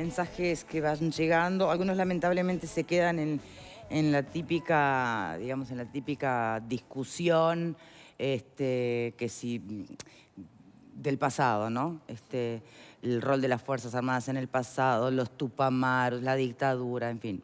mensajes que van llegando. Algunos lamentablemente se quedan en la típica, digamos, en la típica discusión que si del pasado, ¿no? El rol de las Fuerzas Armadas en el pasado, los tupamaros, la dictadura, en fin.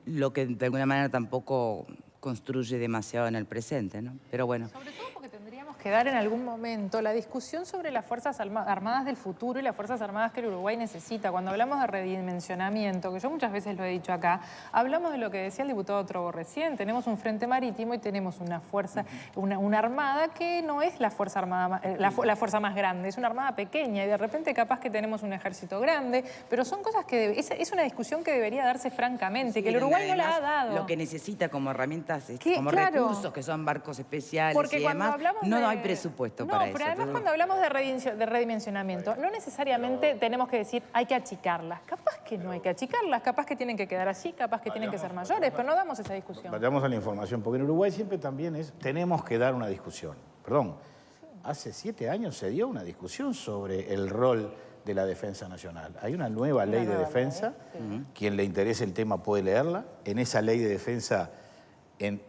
Lo que de alguna manera tampoco construye demasiado en el presente, ¿no? Pero bueno. Sobre todo porque tendríamos que dar en algún momento la discusión sobre las Fuerzas Armadas del futuro y las Fuerzas Armadas que el Uruguay necesita. Cuando hablamos de redimensionamiento, que yo muchas veces lo he dicho acá, hablamos de lo que decía el diputado Trobo recién. Tenemos un frente marítimo y tenemos una fuerza, una armada que no es la fuerza armada, la fuerza más grande, es una armada pequeña y de repente capaz que tenemos un ejército grande, pero son cosas que es una discusión que debería darse francamente, Sí, que el Uruguay no la ha dado. Lo que necesita como herramientas, como claro, recursos, que son barcos especiales porque y demás, no hay presupuesto para eso. No, pero además cuando hablamos de redimensionamiento, no necesariamente tenemos que decir hay que achicarlas. Capaz que no hay que achicarlas, capaz que tienen que quedar así, capaz que tienen que ser mayores, pero no damos esa discusión. Vayamos a la información, porque en Uruguay siempre también tenemos que dar una discusión. Perdón, hace 7 años se dio una discusión sobre el rol de la defensa nacional. Hay una nueva ley de defensa, quien le interese el tema puede leerla. En esa ley de defensa,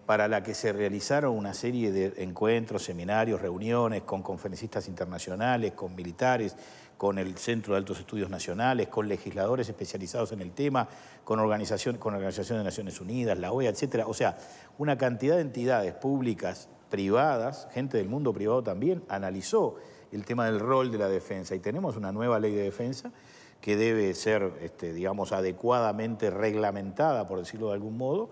para la que se realizaron una serie de encuentros, seminarios, reuniones con conferencistas internacionales, con militares, con el Centro de Altos Estudios Nacionales, con legisladores especializados en el tema, con Organización de Naciones Unidas, la OEA, etcétera. O sea, una cantidad de entidades públicas, privadas, gente del mundo privado también, analizó el tema del rol de la defensa. Y tenemos una nueva ley de defensa que debe ser, digamos, adecuadamente reglamentada, por decirlo de algún modo,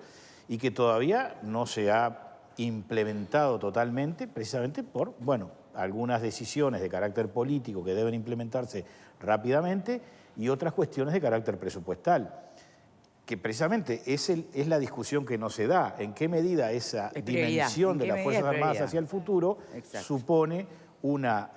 y que todavía no se ha implementado totalmente, precisamente por, bueno, algunas decisiones de carácter político que deben implementarse rápidamente y otras cuestiones de carácter presupuestal, que precisamente es la discusión que no se da. ¿En qué medida esa dimensión de las Fuerzas Armadas hacia el futuro supone una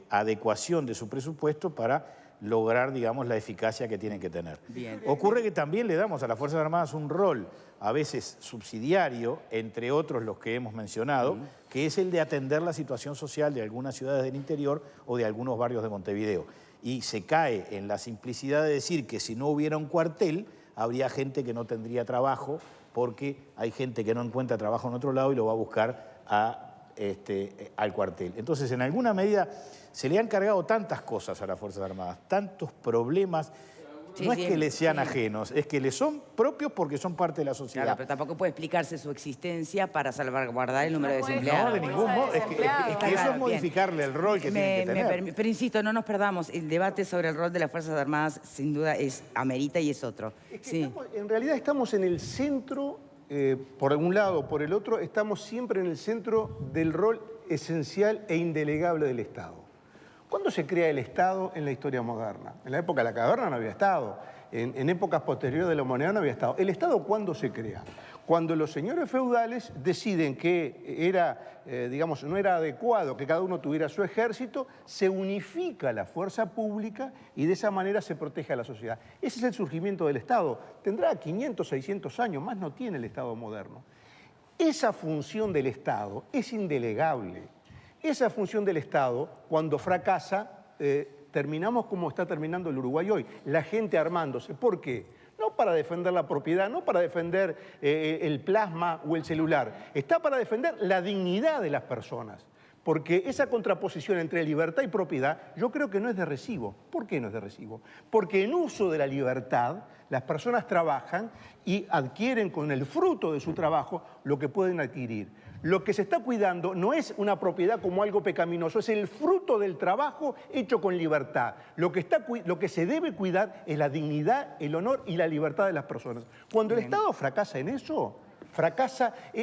adecuación de su presupuesto para lograr, digamos, la eficacia que tienen que tener? Bien. Ocurre que también le damos a las Fuerzas Armadas un rol, a veces subsidiario, entre otros los que hemos mencionado, que es el de atender la situación social de algunas ciudades del interior o de algunos barrios de Montevideo. Y se cae en la simplicidad de decir que si no hubiera un cuartel, habría gente que no tendría trabajo, porque hay gente que no encuentra trabajo en otro lado y lo va a buscar al cuartel. Entonces, en alguna medida, se le han cargado tantas cosas a las Fuerzas Armadas, tantos problemas. No es que le sean ajenos, es que le son propios porque son parte de la sociedad. Claro, pero tampoco puede explicarse su existencia para salvaguardar el número de desempleados. No, de ningún modo. Es que eso es modificarle el rol que tiene que tener. Pero insisto, no nos perdamos. El debate sobre el rol de las Fuerzas Armadas, sin duda, amerita y es otro. Es que en realidad estamos en el centro, por un lado, por el otro, estamos siempre en el centro del rol esencial e indelegable del Estado. ¿Cuándo se crea el Estado en la historia moderna? En la época de la caverna no había Estado. En épocas posteriores de la humanidad no había Estado. ¿El Estado cuándo se crea? Cuando los señores feudales deciden que digamos, no era adecuado que cada uno tuviera su ejército, se unifica la fuerza pública y de esa manera se protege a la sociedad. Ese es el surgimiento del Estado. Tendrá 500, 600 años, más no tiene el Estado moderno. Esa función del Estado es indelegable. Esa función del Estado, cuando fracasa, terminamos como está terminando el Uruguay hoy, la gente armándose. ¿Por qué? No para defender la propiedad, no para defender el plasma o el celular, está para defender la dignidad de las personas. Porque esa contraposición entre libertad y propiedad yo creo que no es de recibo. ¿Por qué no es de recibo? Porque en uso de la libertad las personas trabajan y adquieren con el fruto de su trabajo lo que pueden adquirir. Lo que se está cuidando no es una propiedad como algo pecaminoso, es el fruto del trabajo hecho con libertad. Lo que se debe cuidar es la dignidad, el honor y la libertad de las personas. Cuando el Estado fracasa en eso,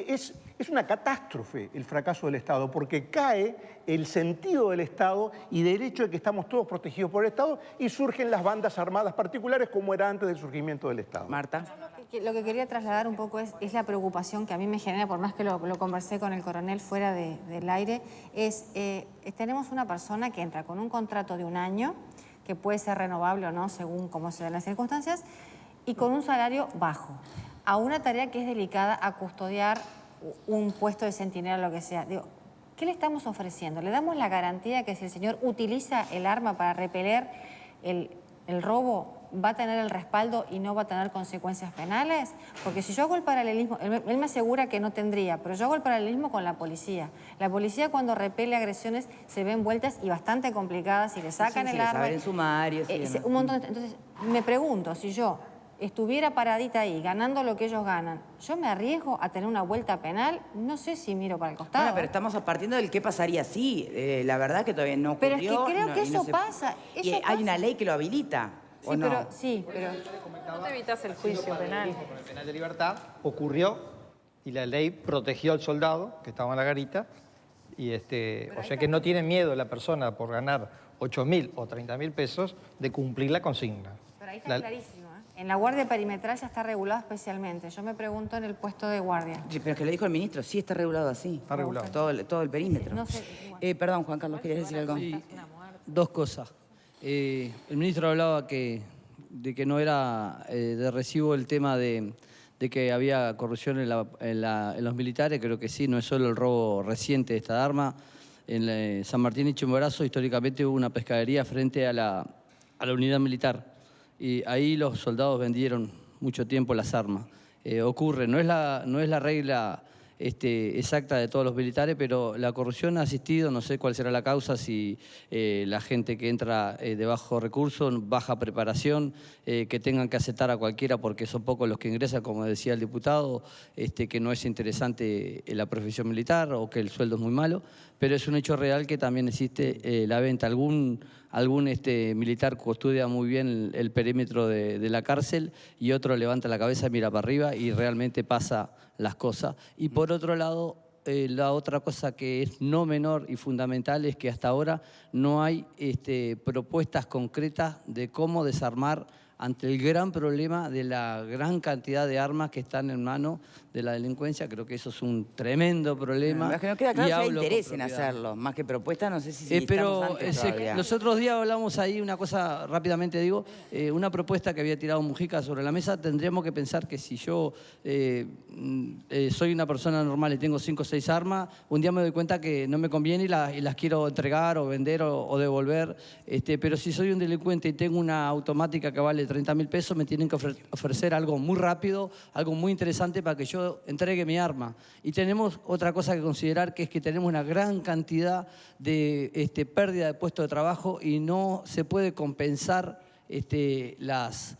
es una catástrofe el fracaso del Estado, porque cae el sentido del Estado y del hecho de que estamos todos protegidos por el Estado y surgen las bandas armadas particulares como era antes del surgimiento del Estado. Marta. Lo que quería trasladar un poco es la preocupación que a mí me genera, por más que lo conversé con el coronel fuera del aire, tenemos una persona que entra con un contrato de 1 año, que puede ser renovable o no según cómo se den las circunstancias, y con un salario bajo, a una tarea que es delicada, a custodiar un puesto de centinela o lo que sea. Digo, ¿qué le estamos ofreciendo? ¿Le damos la garantía que si el señor utiliza el arma para repeler el robo va a tener el respaldo y no va a tener consecuencias penales? Porque si yo hago el paralelismo, él me asegura que no tendría, pero yo hago el paralelismo con la policía. La policía cuando repele agresiones se ve envueltas y bastante complicadas y le sacan el arma. En sumarios. Un montón entonces, me pregunto, si yo estuviera paradita ahí, ganando lo que ellos ganan, ¿yo me arriesgo a tener una vuelta penal? No sé si miro para el costado. Bueno, pero estamos partiendo del qué pasaría si. La verdad que todavía no ocurrió. Pero es que creo que eso pasa. Y hay una ley que lo habilita. Sí, pero, sí, pero... No te evitas el juicio penal. Con el penal de libertad ocurrió y la ley protegió al soldado que estaba en la garita. Y o sea que no tiene miedo la persona por ganar 8.000 o 30.000 pesos de cumplir la consigna. Pero ahí está clarísimo. En la guardia perimetral ya está regulado especialmente. Yo me pregunto en el puesto de guardia. Sí, pero es que lo dijo el ministro, sí está regulado así. Está regulado. Todo el perímetro. No sé, Perdón, Juan Carlos, ¿querías decir algo? Sí, dos cosas. El ministro hablaba de que no era de recibo el tema de que había corrupción en los militares. Creo que sí, no es solo el robo reciente de esta arma. En San Martín y Chimborazo históricamente hubo una pescadería frente a la unidad militar. Y ahí los soldados vendieron mucho tiempo las armas. Ocurre, no es la regla exacta de todos los militares, pero la corrupción ha existido, no sé cuál será la causa, si la gente que entra de bajo recurso, baja preparación, que tengan que aceptar a cualquiera porque son pocos los que ingresan, como decía el diputado, que no es interesante la profesión militar o que el sueldo es muy malo, pero es un hecho real que también existe la venta. Algún militar custodia muy bien el perímetro de la cárcel y otro levanta la cabeza, mira para arriba y realmente pasa las cosas. Y por otro lado, la otra cosa que es no menor y fundamental es que hasta ahora no hay propuestas concretas de cómo desarmar ante el gran problema de la gran cantidad de armas que están en manos de la delincuencia. Creo que eso es un tremendo problema. Es que no queda claro si hay interés en hacerlo, más que propuesta, no sé si pero los otros días hablamos ahí una cosa, rápidamente digo, una propuesta que había tirado Mujica sobre la mesa. Tendríamos que pensar que si yo soy una persona normal y tengo 5 o 6 armas, un día me doy cuenta que no me conviene y las quiero entregar o vender o devolver, pero si soy un delincuente y tengo una automática que vale 30.000 pesos, me tienen que ofrecer algo muy rápido, algo muy interesante para que yo entregue mi arma. Y tenemos otra cosa que considerar, que es que tenemos una gran cantidad de pérdida de puestos de trabajo y no se puede compensar las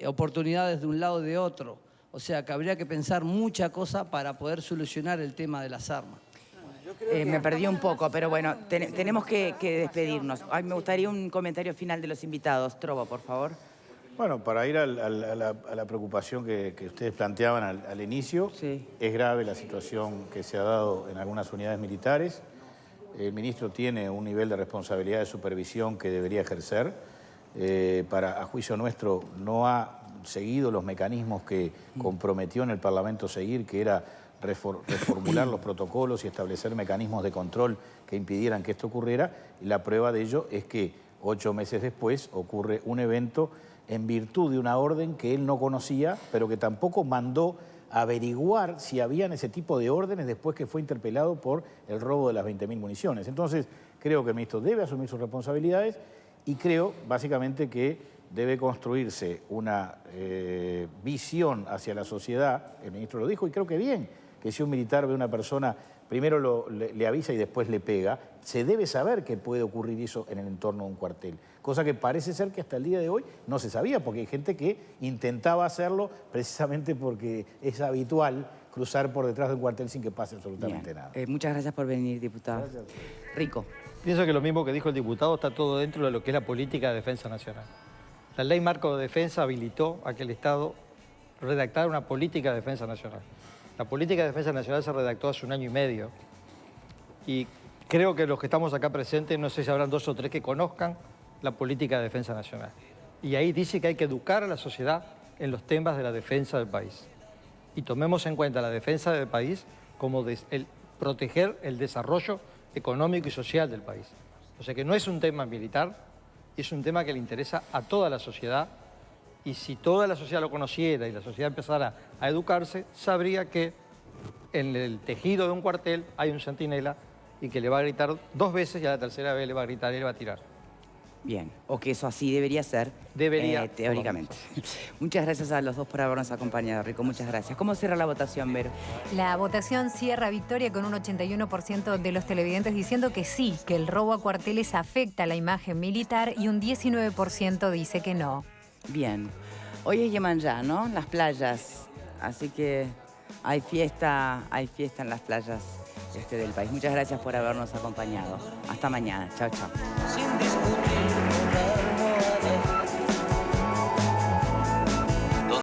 oportunidades de un lado o de otro. O sea, que habría que pensar mucha cosa para poder solucionar el tema de las armas. Me perdí un poco, pero bueno, tenemos que despedirnos. Ay, me gustaría un comentario final de los invitados. Trovo, por favor. Bueno, para ir a la preocupación que ustedes planteaban al inicio, sí. Es grave la situación que se ha dado en algunas unidades militares. El ministro tiene un nivel de responsabilidad de supervisión que debería ejercer. A juicio nuestro, no ha seguido los mecanismos que comprometió en el Parlamento seguir, que era reformular los protocolos y establecer mecanismos de control que impidieran que esto ocurriera. Y la prueba de ello es que 8 meses después ocurre un evento en virtud de una orden que él no conocía, pero que tampoco mandó averiguar si habían ese tipo de órdenes después que fue interpelado por el robo de las 20.000 municiones. Entonces, creo que el ministro debe asumir sus responsabilidades y creo, básicamente, que debe construirse una visión hacia la sociedad. El ministro lo dijo y creo que bien, que si un militar ve a una persona, primero le avisa y después le pega, se debe saber que puede ocurrir eso en el entorno de un cuartel. Cosa que parece ser que hasta el día de hoy no se sabía, porque hay gente que intentaba hacerlo precisamente porque es habitual cruzar por detrás de un cuartel sin que pase absolutamente nada. Muchas gracias por venir, diputado. Gracias. Rico. Pienso que lo mismo que dijo el diputado está todo dentro de lo que es la política de defensa nacional. La Ley Marco de Defensa habilitó a que el Estado redactara una política de defensa nacional. La política de defensa nacional se redactó hace 1 año y medio y creo que los que estamos acá presentes, no sé si habrán 2 o 3 que conozcan la política de defensa nacional. Y ahí dice que hay que educar a la sociedad en los temas de la defensa del país. Y tomemos en cuenta la defensa del país como proteger el desarrollo económico y social del país. O sea que no es un tema militar, es un tema que le interesa a toda la sociedad. Y si toda la sociedad lo conociera y la sociedad empezara a educarse, sabría que en el tejido de un cuartel hay un centinela y que le va a gritar 2 veces y a la tercera vez le va a gritar y le va a tirar. Bien, o que eso así debería ser. Debería. Teóricamente. Muchas gracias a los dos por habernos acompañado, Rico. Muchas gracias. ¿Cómo cierra la votación, Vero? La votación cierra victoria con un 81% de los televidentes diciendo que sí, que el robo a cuarteles afecta a la imagen militar y un 19% dice que no. Bien. Hoy es Yemanjá, ¿no? Las playas. Así que hay fiesta en las playas del país. Muchas gracias por habernos acompañado. Hasta mañana. Chao, chao. Sin discutir, con almohadas.